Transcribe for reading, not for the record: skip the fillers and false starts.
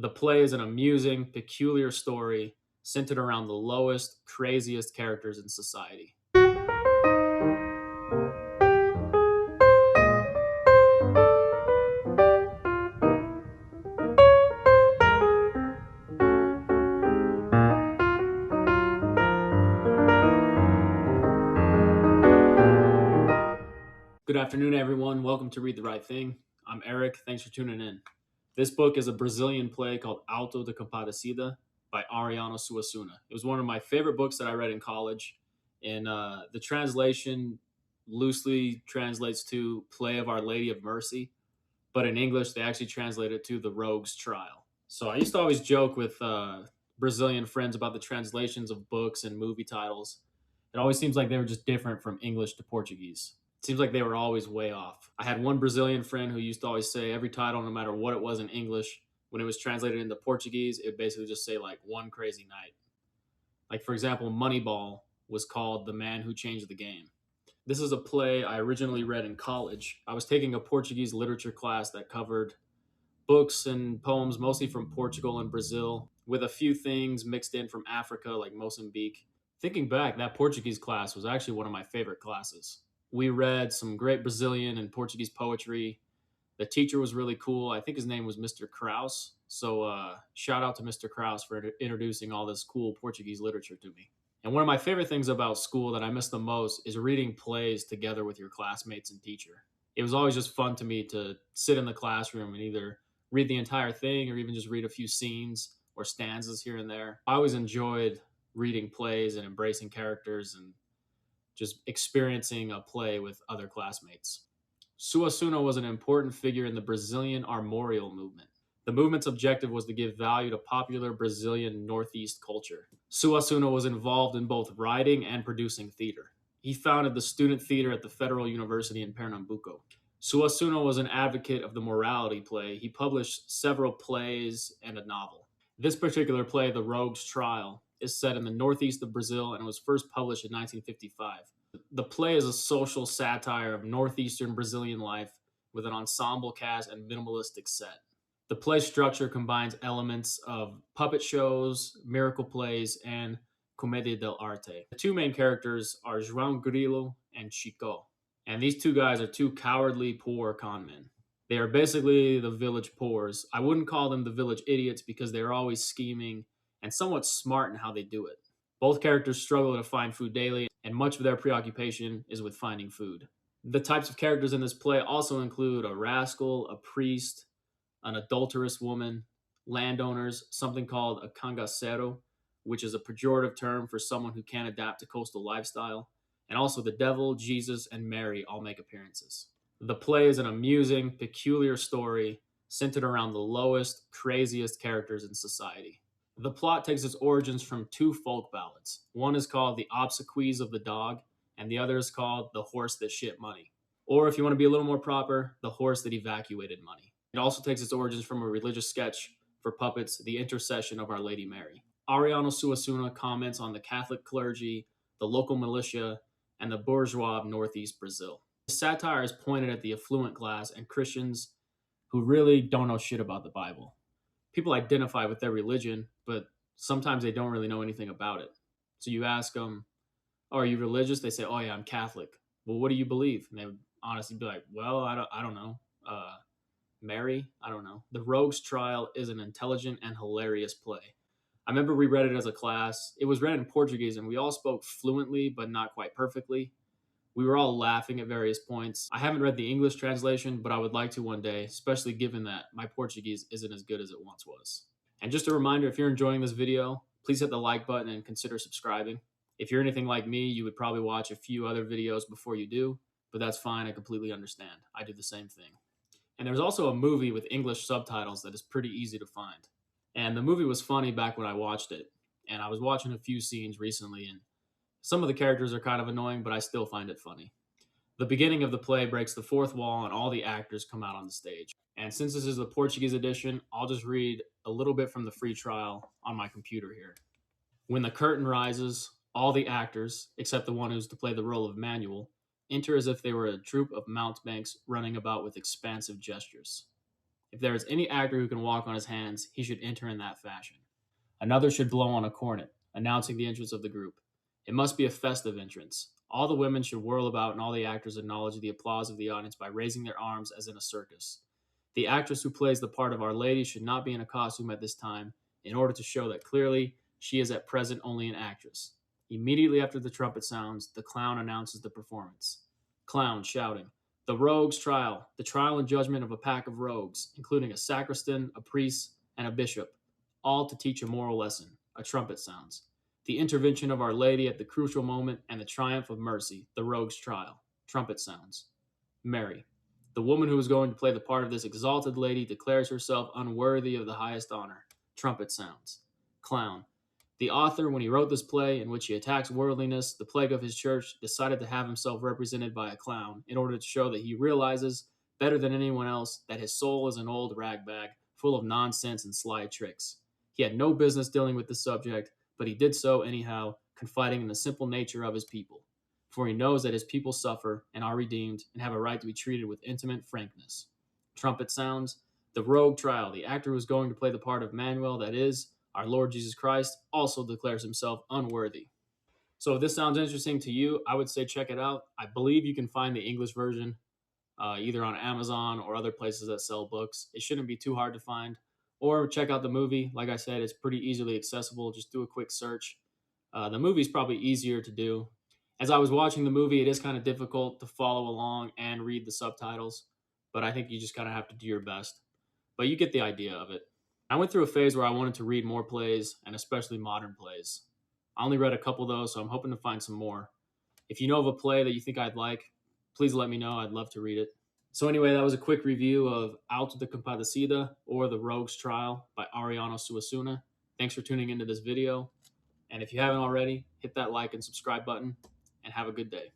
The play is an amusing, peculiar story centered around the lowest, craziest characters in society. Good afternoon, everyone. Welcome to Read the Right Thing. I'm Eric. Thanks for tuning in. This book is a Brazilian play called Alto de Compadecida by Ariano Suassuna. It was one of my favorite books that I read in college. And the translation loosely translates to Play of Our Lady of Mercy, but in English, they actually translate it to The Rogue's Trial. So I used to always joke with Brazilian friends about the translations of books and movie titles. It always seems like they were just different from English to Portuguese. It seems like they were always way off. I had one Brazilian friend who used to always say every title, no matter what it was in English, when it was translated into Portuguese, it would basically just say like One Crazy Night. Like, for example, Moneyball was called The Man Who Changed the Game. This is a play I originally read in college. I was taking a Portuguese literature class that covered books and poems mostly from Portugal and Brazil, with a few things mixed in from Africa, like Mozambique. Thinking back, that Portuguese class was actually one of my favorite classes. We read some great Brazilian and Portuguese poetry. The teacher was really cool. I think his name was Mr. Kraus. So shout out to Mr. Kraus for introducing all this cool Portuguese literature to me. And one of my favorite things about school that I miss the most is reading plays together with your classmates and teacher. It was always just fun to me to sit in the classroom and either read the entire thing or even just read a few scenes or stanzas here and there. I always enjoyed reading plays and embracing characters and just experiencing a play with other classmates. Suassuna was an important figure in the Brazilian armorial movement. The movement's objective was to give value to popular Brazilian Northeast culture. Suassuna was involved in both writing and producing theater. He founded the student theater at the Federal University in Pernambuco. Suassuna was an advocate of the morality play. He published several plays and a novel. This particular play, The Rogue's Trial, is set in the northeast of Brazil and was first published in 1955. The play is a social satire of northeastern Brazilian life with an ensemble cast and minimalistic set. The play structure combines elements of puppet shows, miracle plays, and commedia dell'arte. The two main characters are João Grilo and Chico, and these two guys are two cowardly poor conmen. They are basically the village poors. I wouldn't call them the village idiots because they're always scheming and somewhat smart in how they do it. Both characters struggle to find food daily, and much of their preoccupation is with finding food. The types of characters in this play also include a rascal, a priest, an adulterous woman, landowners, something called a cangaceiro, which is a pejorative term for someone who can't adapt to coastal lifestyle, and also the devil, Jesus, and Mary all make appearances. The play is an amusing, peculiar story centered around the lowest, craziest characters in society. The plot takes its origins from two folk ballads. One is called The Obsequies of the Dog, and the other is called The Horse That Shit Money. Or if you want to be a little more proper, The Horse That Evacuated Money. It also takes its origins from a religious sketch for puppets, The Intercession of Our Lady Mary. Ariano Suassuna comments on the Catholic clergy, the local militia, and the bourgeois of Northeast Brazil. The satire is pointed at the affluent class and Christians who really don't know shit about the Bible. People identify with their religion, but sometimes they don't really know anything about it. So you ask them, oh, are you religious? They say, oh yeah, I'm Catholic. Well, what do you believe? And they would honestly be like, well, I don't know. Mary? I don't know. The Rogue's Trial is an intelligent and hilarious play. I remember we read it as a class. It was read in Portuguese, and we all spoke fluently, but not quite perfectly. We were all laughing at various points. I haven't read the English translation, but I would like to one day, especially given that my Portuguese isn't as good as it once was. And just a reminder, if you're enjoying this video, please hit the like button and consider subscribing. If you're anything like me, you would probably watch a few other videos before you do, but that's fine. I completely understand. I do the same thing. And there's also a movie with English subtitles that is pretty easy to find. And the movie was funny back when I watched it. And I was watching a few scenes recently, and some of the characters are kind of annoying, but I still find it funny. The beginning of the play breaks the fourth wall, and all the actors come out on the stage. And since this is the Portuguese edition, I'll just read a little bit from the free trial on my computer here. When the curtain rises, all the actors, except the one who's to play the role of Manuel, enter as if they were a troop of mountebanks running about with expansive gestures. If there is any actor who can walk on his hands, he should enter in that fashion. Another should blow on a cornet, announcing the entrance of the group. It must be a festive entrance. All the women should whirl about and all the actors acknowledge the applause of the audience by raising their arms as in a circus. The actress who plays the part of Our Lady should not be in a costume at this time in order to show that clearly she is at present only an actress. Immediately after the trumpet sounds, the clown announces the performance. Clown shouting, "The rogue's trial, the trial and judgment of a pack of rogues, including a sacristan, a priest, and a bishop, all to teach a moral lesson." A trumpet sounds. The intervention of Our Lady at the crucial moment and the triumph of mercy, the rogue's trial. Trumpet sounds. Mary. The woman who is going to play the part of this exalted lady declares herself unworthy of the highest honor. Trumpet sounds. Clown. The author, when he wrote this play in which he attacks worldliness, the plague of his church, decided to have himself represented by a clown in order to show that he realizes, better than anyone else, that his soul is an old ragbag full of nonsense and sly tricks. He had no business dealing with the subject, but he did so anyhow, confiding in the simple nature of his people. For he knows that his people suffer and are redeemed and have a right to be treated with intimate frankness. Trumpet sounds. The rogue trial, the actor who is going to play the part of Manuel, that is, our Lord Jesus Christ, also declares himself unworthy. So if this sounds interesting to you, I would say check it out. I believe you can find the English version either on Amazon or other places that sell books. It shouldn't be too hard to find. Or check out the movie. Like I said, it's pretty easily accessible. Just do a quick search. The movie's probably easier to do. As I was watching the movie, it is kind of difficult to follow along and read the subtitles, but I think you just kind of have to do your best. But you get the idea of it. I went through a phase where I wanted to read more plays, and especially modern plays. I only read a couple though, so I'm hoping to find some more. If you know of a play that you think I'd like, please let me know. I'd love to read it. So anyway, that was a quick review of Alto de Compadecida, or The Rogue's Trial by Ariano Suassuna. Thanks for tuning into this video. And if you haven't already, hit that like and subscribe button, and have a good day.